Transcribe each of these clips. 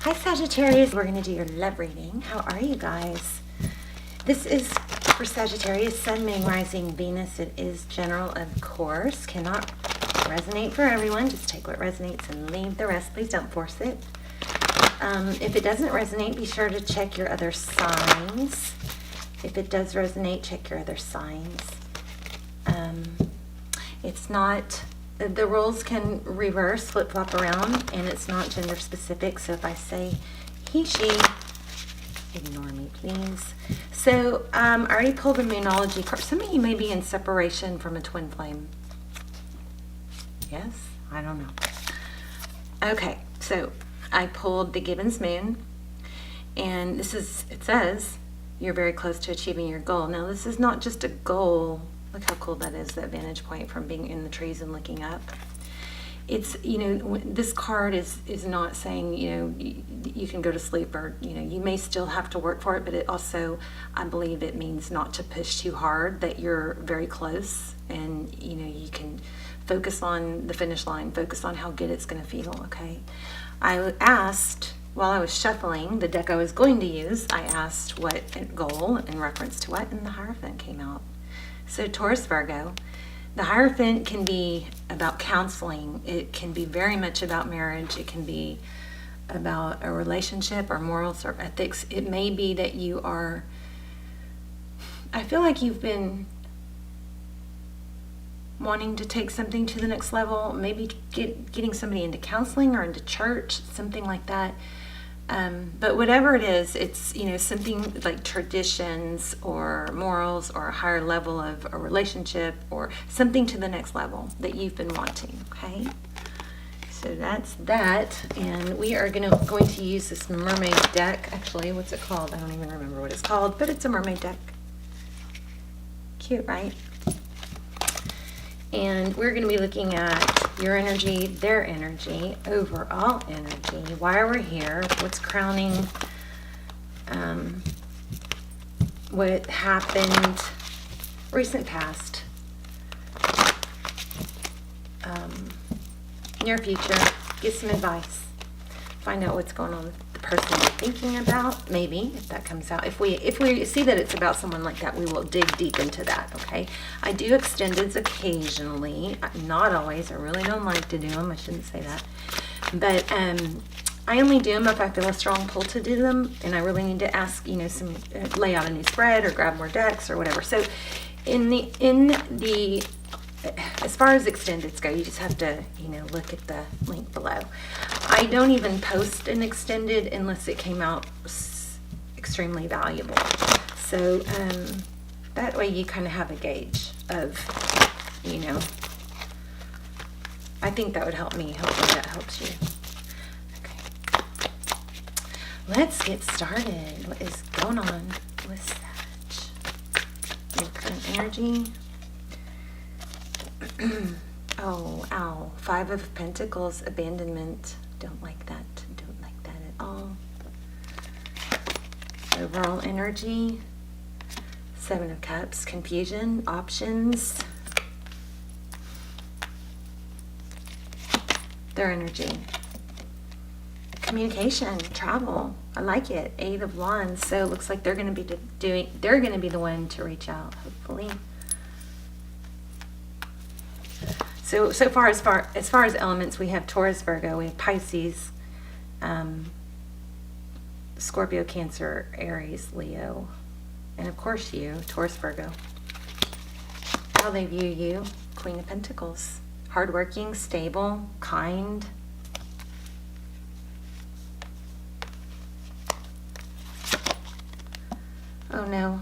Hi Sagittarius, we're going to do your love reading. How are you guys? This is for Sagittarius, Sun, Moon, Rising, Venus. It is general, of course. Cannot resonate for everyone. Just take what resonates and leave the rest. Please don't force it. If it doesn't resonate, be sure to check your other signs. If it does resonate, check your other signs. It's not... The roles can reverse, flip-flop around, and it's not gender specific. So if I say he, she, ignore me, please. So I already pulled the Moonology card. Some of you may be in separation from a twin flame. Yes? I don't know. Okay, so I pulled the Gibbons Moon, and this is, it says, you're very close to achieving your goal. Now, this is not just a goal. Look how cool that is, that vantage point from being in the trees and looking up. It's, you know, this card is not saying, you know, you can go to sleep, or, you know, you may still have to work for it, but it also, I believe it means not to push too hard, that you're very close, and, you know, you can focus on the finish line, focus on how good it's going to feel, okay? I asked, while I was shuffling the deck I was going to use, I asked what goal in reference to what, and the Hierophant came out. So Taurus, Virgo, the Hierophant can be about counseling. It can be very much about marriage. It can be about a relationship or morals or ethics. It may be that you are, I feel like you've been wanting to take something to the next level, maybe getting somebody into counseling or into church, something like that. But whatever it is, it's, you know, something like traditions or morals or a higher level of a relationship or something to the next level that you've been wanting, okay? So that's that, and we are going to use this mermaid deck. Actually, what's it called? I don't even remember what it's called, but it's a mermaid deck. Cute, right? And we're going to be looking at your energy, their energy, overall energy, why we're here, what's crowning, what happened, recent past, near future, get some advice, find out what's going on with the person you're thinking about, maybe, if that comes out. If we see that it's about someone like that, we will dig deep into that, okay? I do extendeds occasionally, not always. I really don't like to do them. I shouldn't say that. But I only do them if I feel a strong pull to do them, and I really need to ask, you know, lay out a new spread or grab more decks or whatever. So in the as far as extendeds go, you just have to, you know, look at the link below. I don't even post an extended unless it came out extremely valuable. So that way you kind of have a gauge of, you know, I think that would help me. Hopefully that helps you. Okay. Let's get started. What is going on with Sag? Your current energy. Oh, ow. 5 of Pentacles, abandonment. Don't like that. Don't like that at all. Overall energy. 7 of Cups, confusion, options. Their energy. Communication, travel. I like it. 8 of Wands. So it looks like they're going to be they're going to be the one to reach out, hopefully. So far as elements, we have Taurus, Virgo, we have Pisces, Scorpio, Cancer, Aries, Leo, and of course you, Taurus, Virgo. How they view you, Queen of Pentacles, hardworking, stable, kind. Oh no,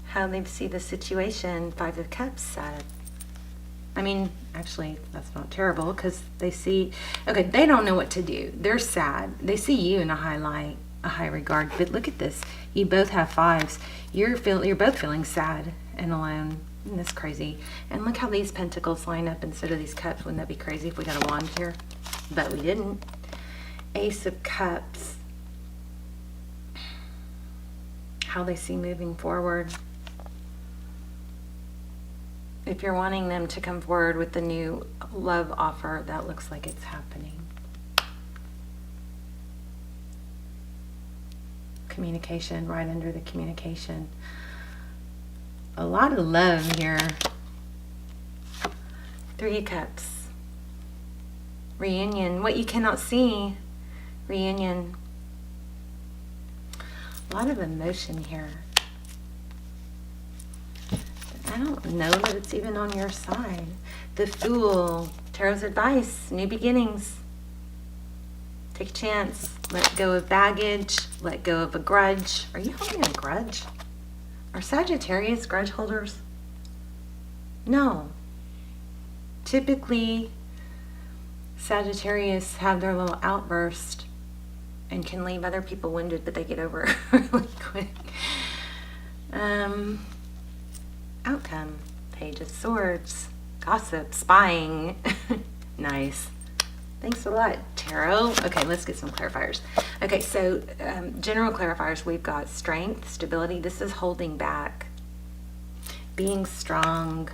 how they see the situation, 5 of Cups, sad. I mean, actually, that's not terrible because they see, okay, they don't know what to do. They're sad. They see you in a high light, a high regard. But look at this. You both have 5s. You're both feeling sad and alone. Isn't this crazy? And look how these pentacles line up instead of these cups. Wouldn't that be crazy if we got a wand here? But we didn't. Ace of Cups. How they see moving forward. If you're wanting them to come forward with the new love offer, that looks like it's happening. communication, right under the communication. A lot of love here. 3 of Cups. Reunion. What you cannot see. Reunion. A lot of emotion here. I don't know that it's even on your side. The Fool. Tarot's advice. New beginnings. Take a chance. Let go of baggage. Let go of a grudge. Are you holding a grudge? Are Sagittarius grudge holders? No. Typically, Sagittarius have their little outburst and can leave other people wounded, but they get over it really quick. Outcome. Page of Swords. Gossip. Spying. Nice. Thanks a lot, Tarot. Okay, let's get some clarifiers. Okay, so general clarifiers, we've got strength, stability. This is holding back. Being strong.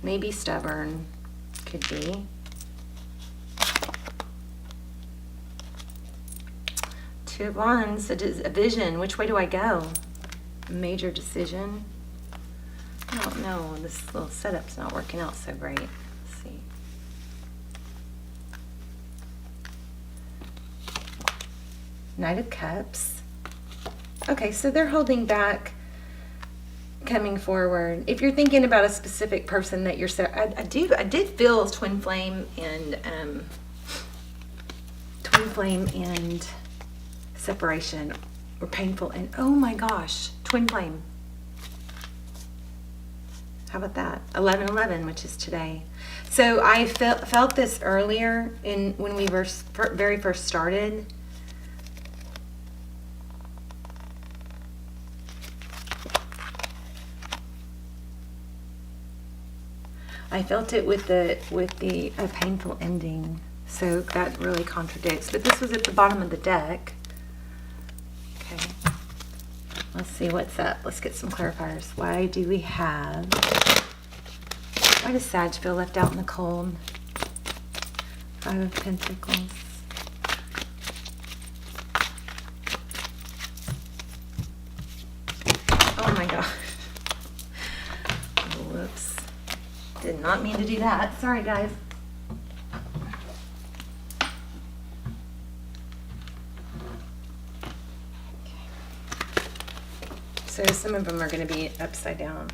Maybe stubborn. Could be. Two of Wands, a vision. Which way do I go? Major decision. I don't know. This little setup's not working out so great. Let's see. Knight of Cups. Okay, so they're holding back, coming forward. If you're thinking about a specific person that you're, I did feel twin flame and separation or painful, and oh my gosh, twin flame. How about that? 11/11, which is today. So I felt this earlier when we were very first started. I felt it with the painful ending, so that really contradicts. But this was at the bottom of the deck. Okay, let's see what's up. Let's get some clarifiers. Why does Sag feel left out in the cold? 5 of Pentacles. Oh my gosh. Whoops. Did not mean to do that. Sorry, guys. Okay. So some of them are going to be upside down.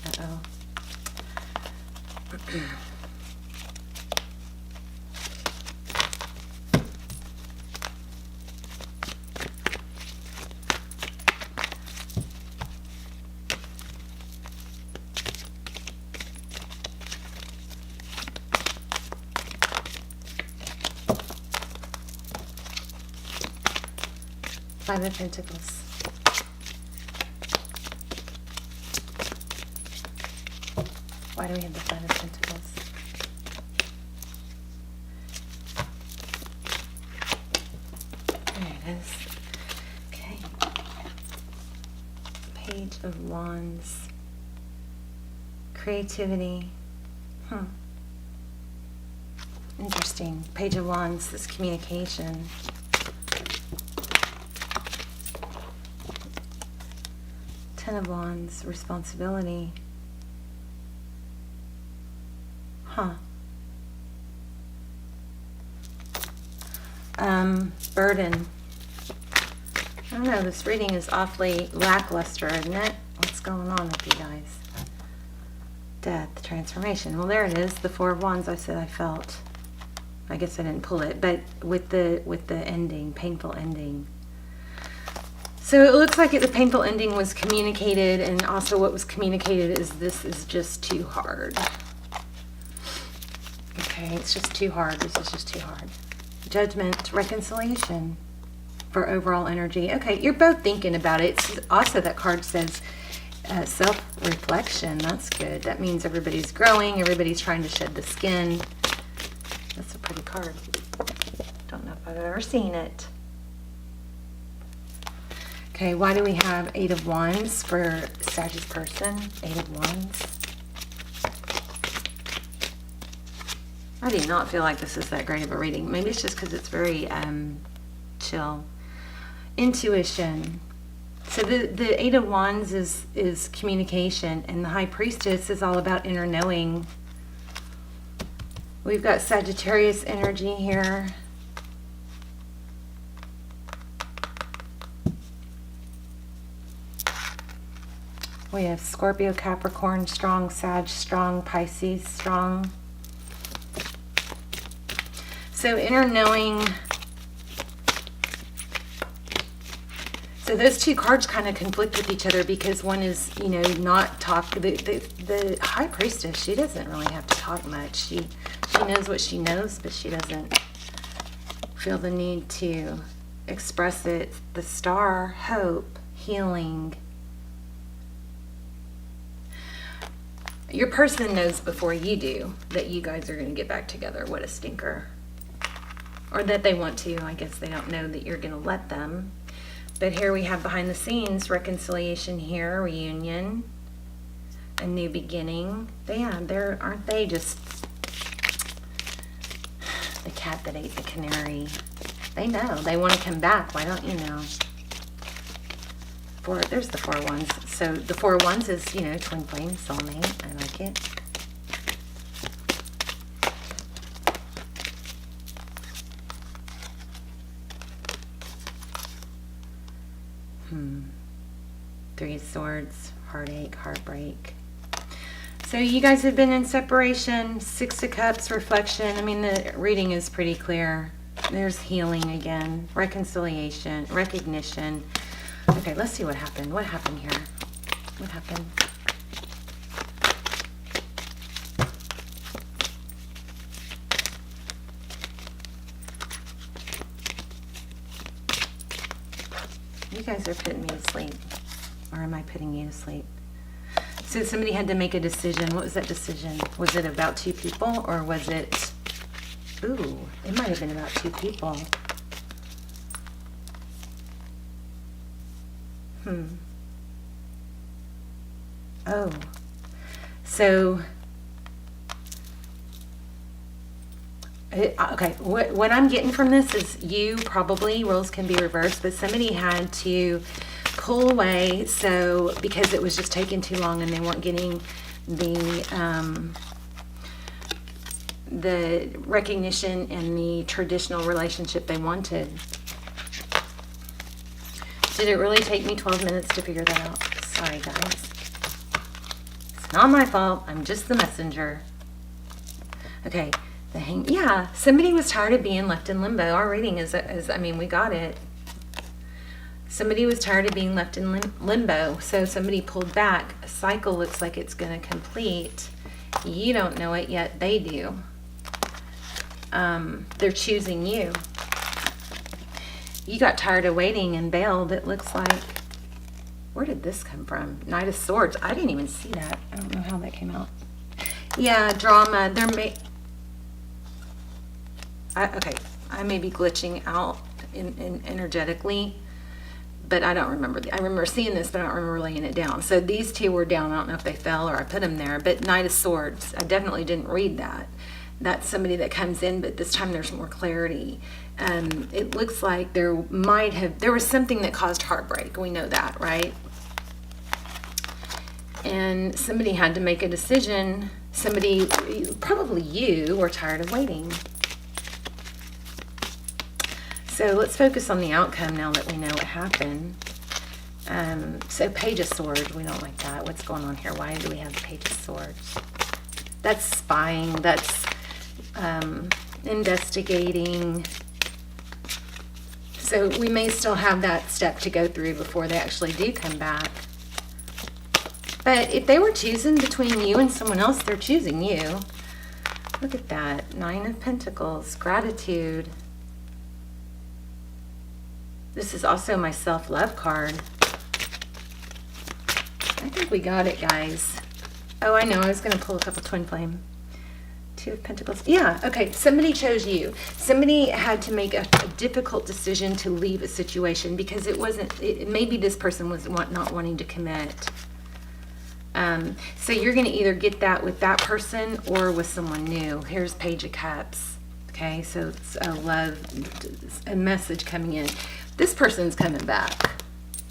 Uh-oh. 5 of Pentacles. Why do we have the 5 of Pentacles? There it is. Okay. Page of Wands. Creativity. Interesting. Page of Wands, this communication. Ten of Wands, responsibility. Burden. I don't know, this reading is awfully lackluster, isn't it? What's going on with you guys? Death, transformation. Well, there it is, the 4 of Wands. I said I felt. I guess I didn't pull it, but with the ending, painful ending. So it looks like the painful ending was communicated, and also what was communicated is this is just too hard. Okay, it's just too hard. This is just too hard. Judgment, reconciliation for overall energy. Okay, you're both thinking about it. It's also, that card says self-reflection. That's good. That means everybody's growing. Everybody's trying to shed the skin. That's a pretty card. Don't know if I've ever seen it. Okay, why do we have 8 of Wands for Sagittarius person? 8 of Wands. I do not feel like this is that great of a reading. Maybe it's just because it's very chill. Intuition. So the Eight of Wands is communication, and the High Priestess is all about inner knowing. We've got Sagittarius energy here. We have Scorpio, Capricorn, strong, Sag, strong, Pisces, strong. So inner knowing. So those two cards kind of conflict with each other because one is, you know, not talk. The High Priestess, she doesn't really have to talk much. She knows what she knows, but she doesn't feel the need to express it. The Star, hope, healing. Your person knows before you do that you guys are going to get back together. What a stinker. Or that they want to. I guess they don't know that you're going to let them. But here we have behind the scenes reconciliation here, reunion, a new beginning. Aren't they just the cat that ate the canary? They know. They want to come back. Why don't you know? There's the 4 Wands. So the 4 Wands is, you know, twin flame, soulmate. I like it. Three of Swords, heartache, heartbreak. So you guys have been in separation. 6 of Cups, reflection. I mean, the reading is pretty clear. There's healing again, reconciliation, recognition. Okay, let's see what happened. What happened here? What happened? You guys are putting me to sleep. Or am I putting you to sleep? So somebody had to make a decision. What was that decision? Was it about 2 people or was it... Ooh, it might have been about 2 people. Oh. So... Okay, what I'm getting from this is you probably, roles can be reversed, but somebody had to pull away because it was just taking too long and they weren't getting the recognition and the traditional relationship they wanted. Did it really take me 12 minutes to figure that out? Sorry, guys. It's not my fault. I'm just the messenger. Okay. Yeah, somebody was tired of being left in limbo. Our reading is I mean, we got it. Somebody was tired of being left in limbo, so somebody pulled back. A cycle looks like it's going to complete. You don't know it yet. They do. They're choosing you. You got tired of waiting and bailed, it looks like. Where did this come from? Knight of Swords. I didn't even see that. I don't know how that came out. Yeah, drama. Okay, I may be glitching out in energetically, but I don't remember. I remember seeing this, but I don't remember laying it down. So these 2 were down. I don't know if they fell or I put them there, but Knight of Swords, I definitely didn't read that. That's somebody that comes in, but this time there's more clarity. It looks like there was something that caused heartbreak. We know that, right? And somebody had to make a decision. Somebody, probably you, were tired of waiting. So let's focus on the outcome now that we know what happened. So Page of Swords, we don't like that. What's going on here? Why do we have Page of Swords? That's spying. That's investigating. So we may still have that step to go through before they actually do come back. But if they were choosing between you and someone else, they're choosing you. Look at that. 9 of Pentacles. Gratitude. This is also my self-love card. I think we got it, guys. Oh, I know. I was going to pull a couple twin flame. 2 of Pentacles. Yeah, okay. Somebody chose you. Somebody had to make a difficult decision to leave a situation because it wasn't... maybe this person was not wanting to commit. So you're going to either get that with that person or with someone new. Here's Page of Cups. Okay, so it's a message coming in. This person's coming back.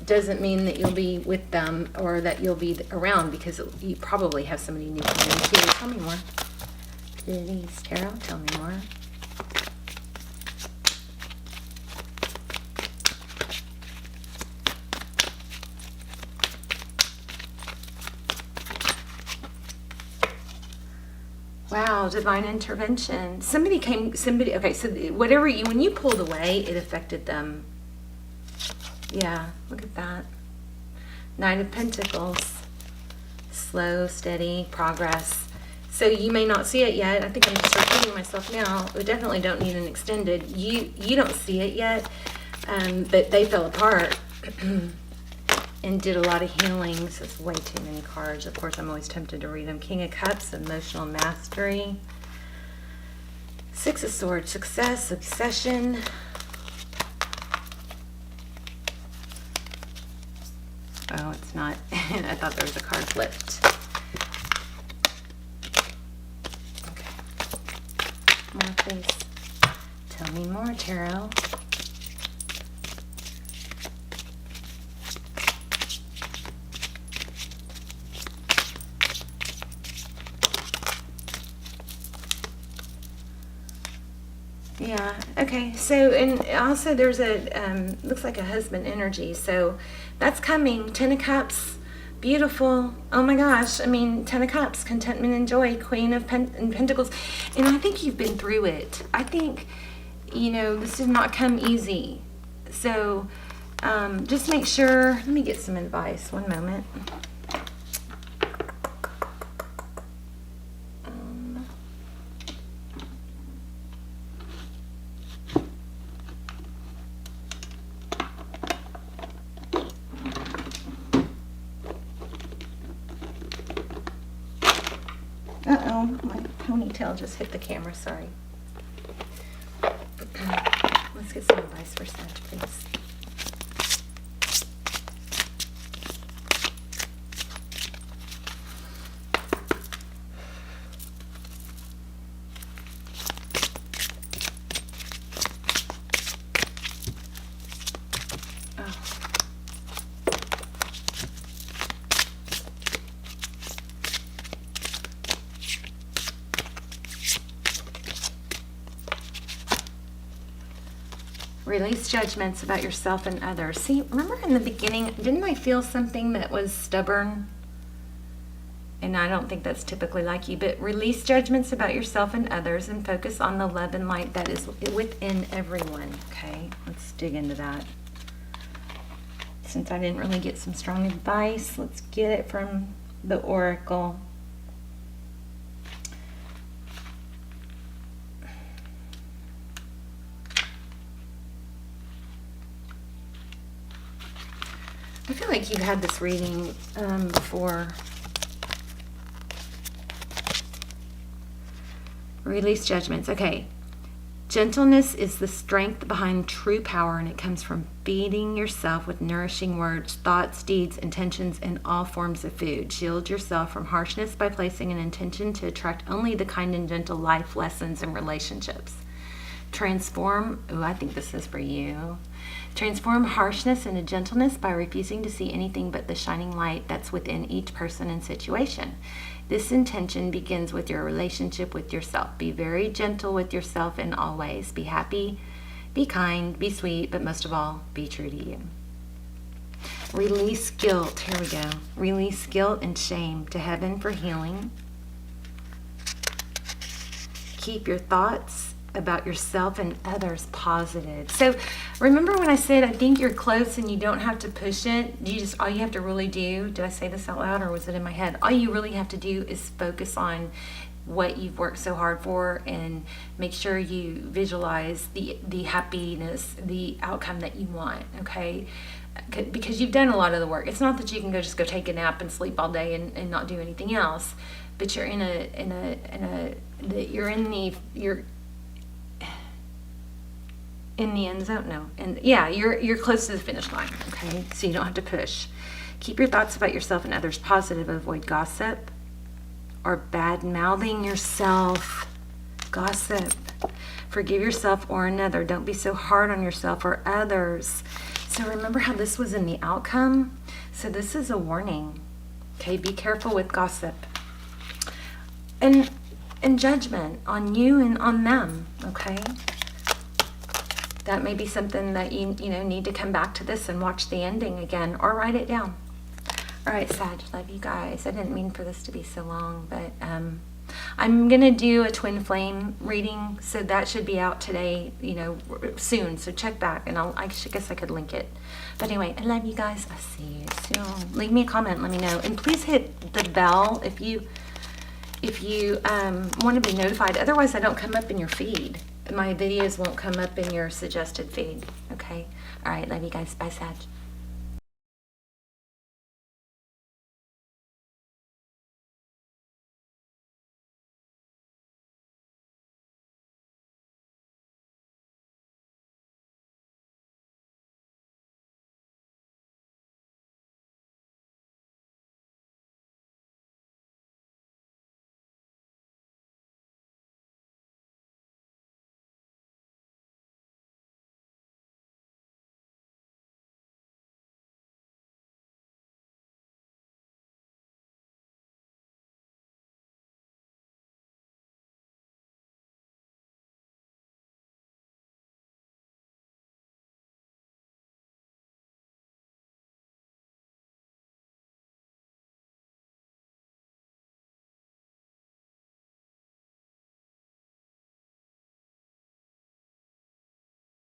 Doesn't mean that you'll be with them or that you'll be around, because you probably have somebody new coming in too. Tell me more. Please, Tarot, tell me more. Wow, divine intervention. Okay, so whatever when you pulled away, it affected them. Yeah, look at that. Knight of Pentacles. Slow, steady progress. So you may not see it yet. I think I'm just repeating myself now. We definitely don't need an extended. You don't see it yet, but they fell apart and did a lot of healings. It's way too many cards. Of course, I'm always tempted to read them. King of Cups, emotional mastery. Six of Swords, success, succession. Oh, it's not. I thought there was a card flipped. Okay. More, please. Tell me more, Tarot. Yeah, okay, so, and also there's a, looks like a husband energy, so that's coming. 10 of Cups, beautiful. Oh my gosh, I mean, 10 of Cups, contentment and joy, Queen of Pentacles, and I think you've been through it. I think, this did not come easy, so just make sure, let me get some advice, one moment. Uh-oh, my ponytail just hit the camera, sorry. Let's get some advice for Sag, please. Release judgments about yourself and others. See, remember in the beginning, didn't I feel something that was stubborn? And I don't think that's typically like you, but release judgments about yourself and others and focus on the love and light that is within everyone. Okay, let's dig into that. Since I didn't really get some strong advice, let's get it from the Oracle. I feel like you've had this reading before. Release judgments. Okay. Gentleness is the strength behind true power, and it comes from feeding yourself with nourishing words, thoughts, deeds, intentions, and all forms of food. Shield yourself from harshness by placing an intention to attract only the kind and gentle life lessons and relationships. Transform, I think this is for you. Transform harshness into gentleness by refusing to see anything but the shining light that's within each person and situation. This intention begins with your relationship with yourself. Be very gentle with yourself in all ways. Be happy, be kind, be sweet, but most of all, be true to you. Release guilt. Here we go. Release guilt and shame to heaven for healing. Keep your thoughts about yourself and others positive. So remember when I said I think you're close and you don't have to push it? All you have to really do, did I say this out loud or was it in my head? All you really have to do is focus on what you've worked so hard for and make sure you visualize the happiness, the outcome that you want, okay? Because you've done a lot of the work. It's not that you can just go take a nap and sleep all day and not do anything else, but you're in the end zone, no. And yeah, you're close to the finish line, okay? So you don't have to push. Keep your thoughts about yourself and others positive. Avoid gossip or bad-mouthing yourself. Gossip. Forgive yourself or another. Don't be so hard on yourself or others. So remember how this was in the outcome? So this is a warning. Okay, be careful with gossip. And judgment on you and on them, okay? That may be something that you need to come back to this and watch the ending again or write it down. All right, Sag, love you guys. I didn't mean for this to be so long, but I'm going to do a twin flame reading, so that should be out today, soon. So check back, and I guess I could link it. But anyway, I love you guys. I'll see you soon. Leave me a comment, let me know. And please hit the bell if you want to be notified. Otherwise, I don't come up in your feed. My videos won't come up in your suggested feed. Okay? All right, love you guys. Bye, Sag.